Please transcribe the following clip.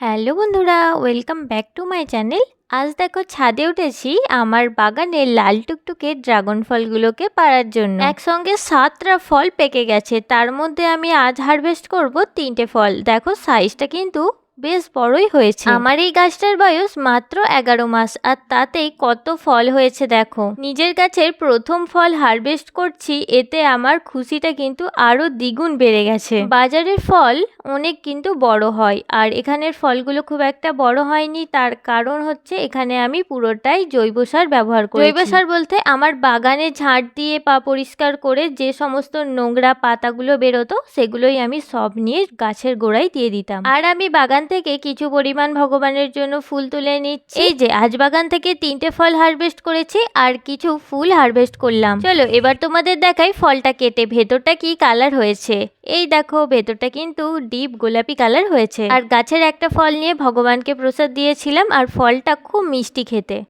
Hello বন্ধুরা, welcome back to my channel. আজ দেখো ছাদে উঠেছি আমার বাগানে লাল টুকটুকে ড্রাগন ফলগুলোকে পাড়ার জন্য। একসঙ্গে 7টা ফল পেকে গেছে, তার মধ্যে আমি আজ হারভেস্ট করব 3টে ফল। দেখো সাইজটা কিন্তু বেশ বড়ই হয়েছে। আমার এই গাছটার বয়স মাত্র 11 মাস, আর তাতেই কত ফল হয়েছে দেখো। নিজের গাছের প্রথম ফল হারভেস্ট করছি, এতে আমার খুশিটা কিন্তু আরো দ্বিগুণ বেড়ে গেছে। বাজারের ফল অনেক কিন্তু বড় হয়, আর এখানের ফলগুলো খুব একটা বড় হয়নি। তার কারণ হচ্ছে এখানে আমি পুরোটাই জৈব সার ব্যবহার করি। জৈব সার বলতে আমার বাগানে ঝাড় দিয়ে পা পরিষ্কার করে যে সমস্ত নোংরা পাতাগুলো বেরোতো, সেগুলোই আমি সব নিয়ে গাছের গোড়ায় দিয়ে দিতাম। আর আমি বাগান থেকে কিছু পরিমাণ ভগবানের জন্য ফুল তুলে নিচ্ছি। এই যে আজ বাগান থেকে 3টে ফল হারভেস্ট করেছি, আর কিছু ফুল হারভেস্ট করলাম। চলো এবার তোমাদের দেখাই ফলটা কেটে ভেতরটা কি কালার হয়েছে। এই দেখো ভেতরটা কিন্তু ডিপ গোলাপি কালার হয়েছে। আর গাছের একটা ফল নিয়ে ভগবানকে প্রসাদ দিয়েছিলাম, আর ফলটা খুব মিষ্টি খেতে।